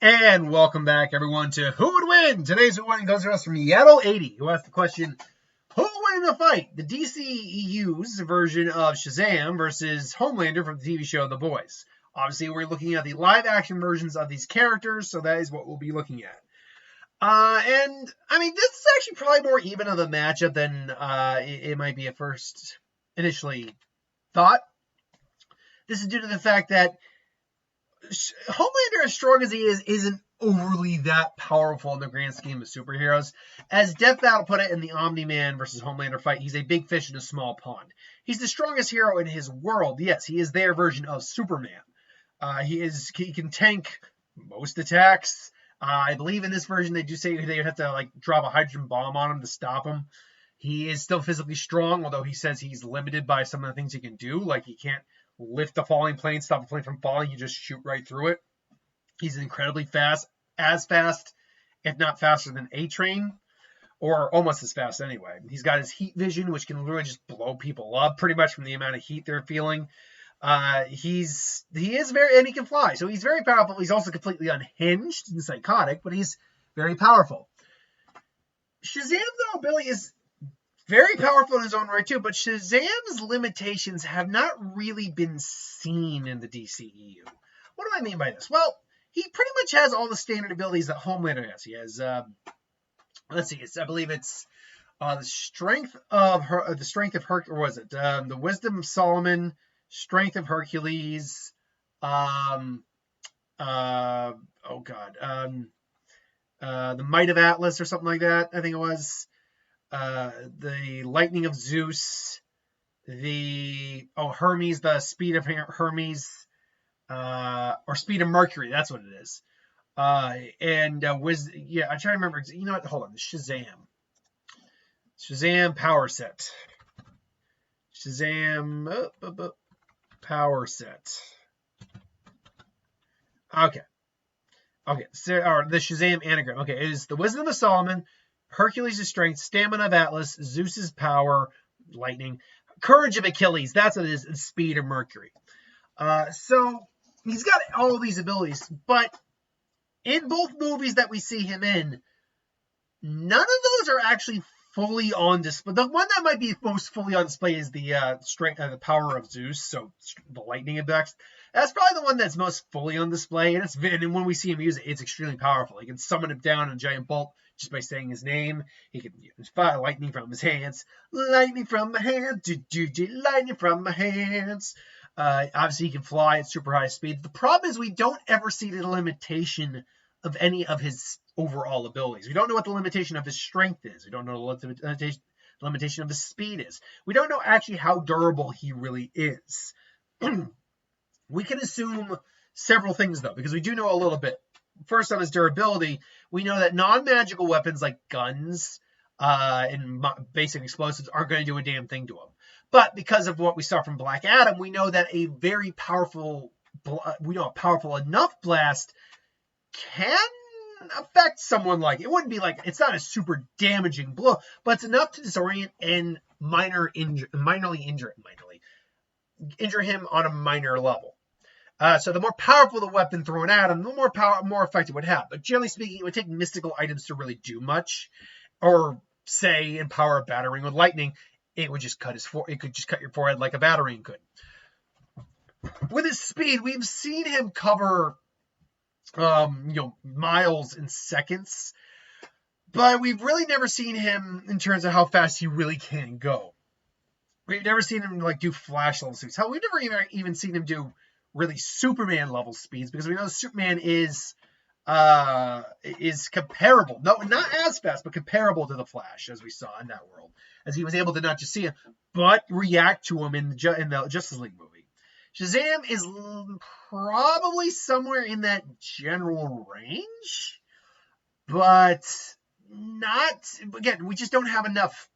And welcome back, everyone, to Who Would Win? Today's Who Would Win goes to us from Yaddle80, who asked the question, who would win in a fight? The DCEU's version of Shazam versus Homelander from the TV show The Boys. Obviously, we're looking at the live-action versions of these characters, so that is what we'll be looking at. And, I mean, this is actually probably more even of a matchup than it might be at first initially thought. This is due to the fact that Homelander, as strong as he is, isn't overly that powerful in the grand scheme of superheroes. As Death Battle put it in the Omni-Man versus Homelander fight, he's a big fish in a small pond. He's the strongest hero in his world. Yes, he is their version of Superman. He can tank most attacks. I believe in this version they do say they would have to drop a hydrogen bomb on him to stop him. He is still physically strong, although he says he's limited by some of the things he can do. Like he can't lift the falling plane, stop the plane from falling. You just shoot right through it. He's incredibly fast, as fast, if not faster than A-Train, or almost as fast anyway. He's got his heat vision, which can really just blow people up pretty much from the amount of heat they're feeling. He is very, and he can fly, so he's very powerful. He's also completely unhinged and psychotic, but he's very powerful. Shazam, though, Billy, is very powerful in his own right, too, but Shazam's limitations have not really been seen in the DCEU. What do I mean by this? Well, he pretty much has all the standard abilities that Homelander has. He has, let's see, I believe it's the strength of Hercules, or was it the wisdom of Solomon, strength of Hercules, the might of Atlas or something like that. I think it was. The lightning of Zeus, Hermes, the speed of Hermes, or speed of Mercury. That's what it is. I'm trying to remember. You know what? Hold on. Shazam power set. Shazam power set. Okay. So, the Shazam anagram. Okay, it is the wisdom of Solomon, Hercules' strength, stamina of Atlas, Zeus's power, lightning, courage of Achilles. That's what it is. And speed of Mercury. So he's got all these abilities, but in both movies that we see him in, none of those are actually fully on display. The one that might be most fully on display is the strength, the power of Zeus. So the lightning effects. That's probably the one that's most fully on display, and when we see him use it, it's extremely powerful. He can summon him down in a giant bolt just by saying his name. He can fire lightning from his hands. Lightning from my hands, lightning from my hands. Obviously, he can fly at super high speed. The problem is we don't ever see the limitation of any of his overall abilities. We don't know what the limitation of his strength is. We don't know what the limitation of his speed is. We don't know actually how durable he really is. We can assume several things, though, because we do know a little bit. First, on his durability, we know that non-magical weapons like guns and basic explosives aren't going to do a damn thing to him. But because of what we saw from Black Adam, we know that a powerful enough blast can affect someone like, it wouldn't be like, it's not a super damaging blow, but it's enough to disorient and injure him on a minor level. So the more powerful the weapon thrown at him, the more effect it would have. But generally speaking, it would take mystical items to really do much. Or say, empower a batarang with lightning, it would just cut your forehead like a batarang could. With his speed, we've seen him cover miles in seconds, but we've really never seen him in terms of how fast he really can go. We've never seen him do Flash level speeds. Hell, we've never even seen him do really Superman level speeds, because we know Superman is comparable, no, not as fast, but comparable to the Flash, as we saw in that world, as he was able to not just see him, but react to him in the Justice League movie. Shazam is probably somewhere in that general range, but we just don't have enough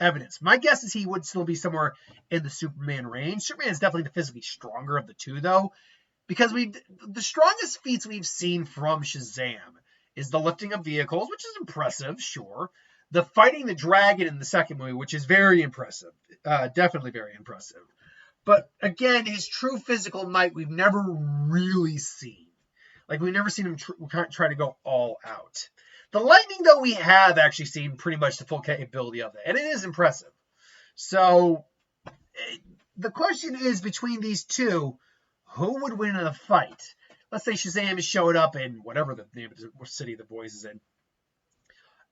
evidence. My guess is he would still be somewhere in the Superman range. Superman is definitely the physically stronger of the two, though, because the strongest feats we've seen from Shazam is the lifting of vehicles, which is impressive, sure. The fighting the dragon in the second movie, which is very impressive, definitely very impressive. But again, his true physical might we've never really seen. Like, we've never seen him try to go all out. The lightning, though, we have actually seen pretty much the full capability of it, and it is impressive. So the question is, between these two, who would win in a fight? Let's say Shazam is showing up in whatever the name of the city the boys is in.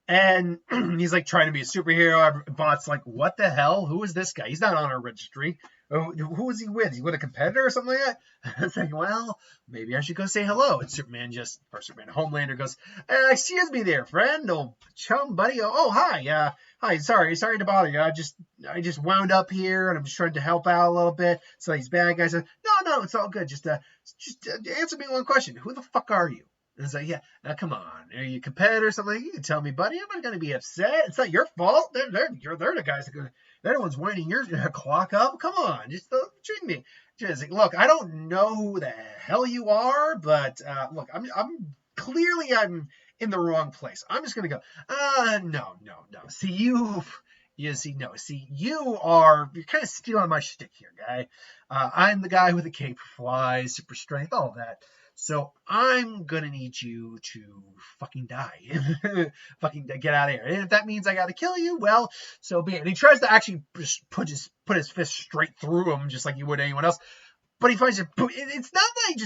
And he's like trying to be a superhero. Bot's like, what the hell? Who is this guy? He's not on our registry. Who is he with? Is he with a competitor or something like that? It's like, well, maybe I should go say hello. And Homelander goes, excuse me there, friend. Oh, chum, buddy. Oh, hi. Hi. Sorry to bother you. I just wound up here and I'm just trying to help out a little bit. So these bad guys said, no, it's all good. Just answer me one question. Who the fuck are you? And it's like, yeah, now come on. Are you a competitor or something? You can tell me, buddy. I'm not going to be upset. It's not your fault. They're the guys that they're the ones winding your clock up. Come on. Just treat me. Just like, look, I don't know who the hell you are, but look, I'm clearly in the wrong place. I'm just going to go, no. See, you're kind of stealing my shtick here, guy. I'm the guy with the cape, flies, super strength, all that. So I'm going to need you to fucking die. Fucking get out of here. And if that means I got to kill you, well, so be it. And he tries to actually just put his fist straight through him, just like you would anyone else. But he finds it's not like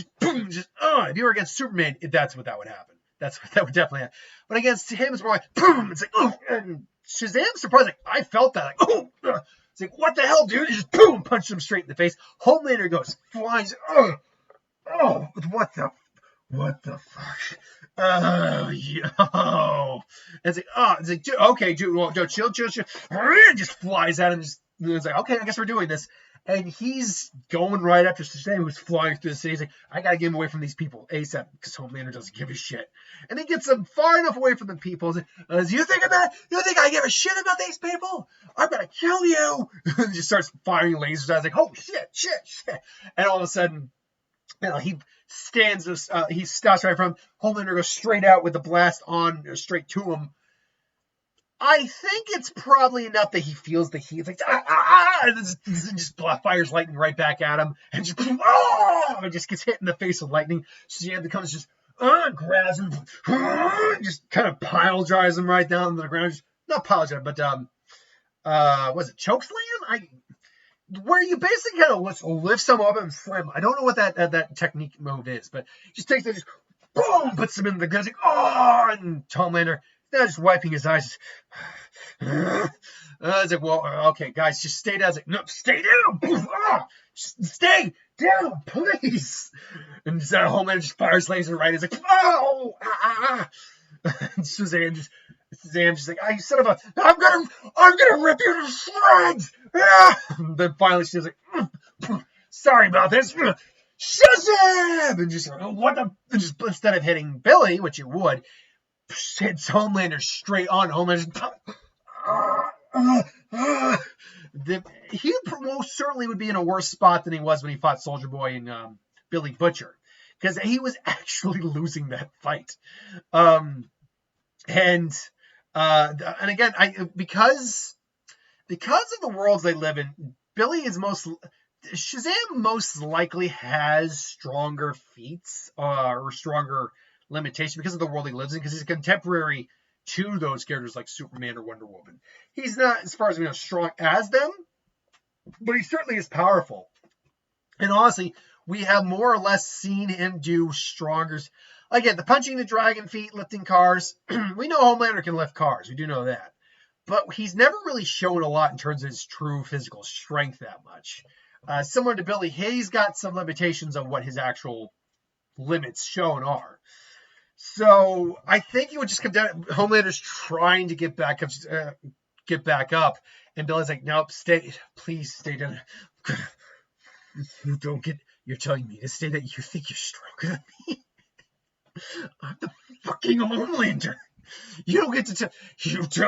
if you were against Superman, that's what that would happen. That's what that would definitely happen. But against him, it's more like, boom. It's like, oh, and Shazam's surprised. Like, I felt that. Like, oh, it's like, what the hell, dude? He just, boom, punched him straight in the face. Homelander goes, flies, oh, what the fuck? Oh, yo. And it's like, dude, okay, dude, well, chill. Just flies at him. It's like, okay, I guess we're doing this. And he's going right after Shazam, who's flying through the city. He's like, I gotta get him away from these people ASAP, because Homelander doesn't give a shit. And he gets him far enough away from the people. You think I give a shit about these people? I'm gonna kill you. And just starts firing lasers. I was like, oh, shit. And all of a sudden, he stops right from him. Homelander goes straight out with the blast on, straight to him. I think it's probably enough that he feels the heat. It's like, and just fires lightning right back at him. And just gets hit in the face with lightning. Shazam becomes just, grabs him, just kind of pile drives him right down to the ground. Just, not pile drive, but, was it chokeslam? Where you basically kind of lift someone up and slam. I don't know what that technique move is, but just takes it, just boom, puts him in the gun. Like, and Homelander now just wiping his eyes. I was like, well, okay, guys, just stay down. I was like, no, stay down. Stay down, please. And Homelander just fires laser right. He's like, And Shazam just like, you son of a, I'm gonna rip you to shreds. And then finally she's like, sorry about this. Shazam! And just, and just instead of hitting Billy, which you would, hits Homelander straight on. Homelander. He most certainly would be in a worse spot than he was when he fought Soldier Boy and Billy Butcher, because he was actually losing that fight. And again, because of the worlds they live in, Shazam most likely has stronger feats or stronger limitations because of the world he lives in, because he's a contemporary to those characters like Superman or Wonder Woman. He's not, as far as we know, strong as them, but he certainly is powerful. And honestly, we have more or less seen him do stronger. Again, the punching the dragon feet, lifting cars. We know Homelander can lift cars. We do know that. But he's never really shown a lot in terms of his true physical strength that much. Similar to Billy, he's got some limitations on what his actual limits shown are. So I think it would just come down. Homelander's trying to get back up, and Billy's like, "Nope, please stay down. You're telling me to stay that you think you're stronger than me? I'm the fucking Homelander. You don't get to tell."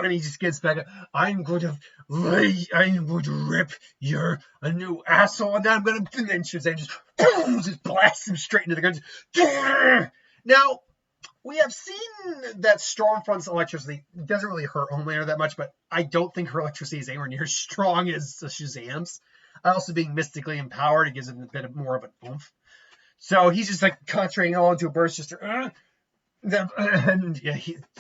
And he just gets back up. I'm going to rip a new asshole, and then I'm going to. And then Shazam just blast him straight into the gun. Now, we have seen that Stormfront's electricity doesn't really hurt Homelander that much, but I don't think her electricity is anywhere near as strong as Shazam's. Also, being mystically empowered, it gives him a bit more of an oomph. So he's just like concentrating all into a burst, just and yeah,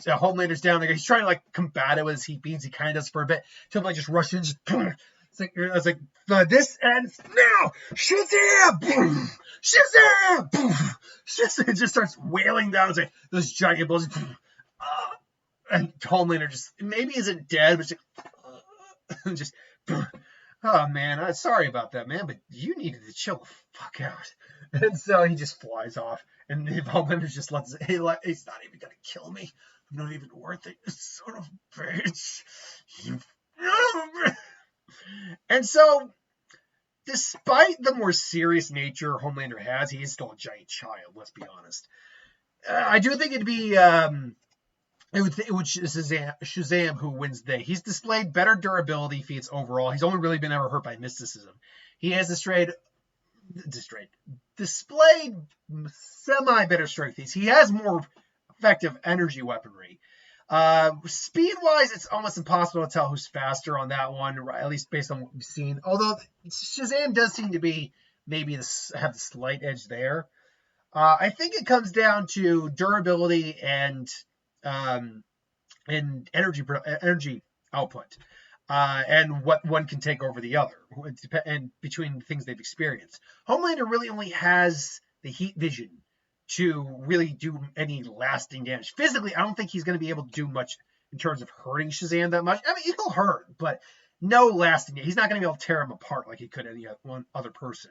Homelander's down there. He's trying to like combat it with his heat beams. He kind of does for a bit. Till like just rushes. It's like this ends now. Shazam! Boom! Shazam! Boom! Shazam! It just starts wailing down. It's like those giant blows. And Homelander just maybe isn't dead, but just oh man, I'm sorry about that, man, but you needed to chill the fuck out. And so he just flies off, and Homelander just lets it. He's not even gonna kill me. I'm not even worth it. Son of a bitch. And so, despite the more serious nature Homelander has, he is still a giant child. Let's be honest. I do think it'd be it would Shazam who wins the day. He's displayed better durability feats overall. He's only really been ever hurt by mysticism. He has displayed semi-better strength feats. He has more effective energy weaponry. Speed-wise, it's almost impossible to tell who's faster on that one, at least based on what we've seen. Although Shazam does seem to be maybe have the slight edge there. I think it comes down to durability and energy output, and what one can take over the other, and between things they've experienced. Homelander really only has the heat vision to really do any lasting damage. Physically, I don't think he's going to be able to do much in terms of hurting Shazam that much. I mean, he'll hurt, but no lasting. He's not going to be able to tear him apart like he could any one other person.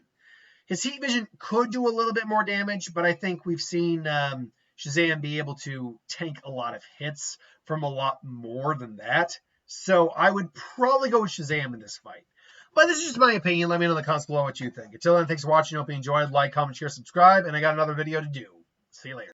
His heat vision could do a little bit more damage, but I think we've seen Shazam be able to tank a lot of hits from a lot more than that. So I would probably go with Shazam in this fight. But this is just my opinion. Let me know in the comments below what you think. Until then, thanks for watching. Hope you enjoyed. Like, comment, share, subscribe. And I got another video to do. See you later.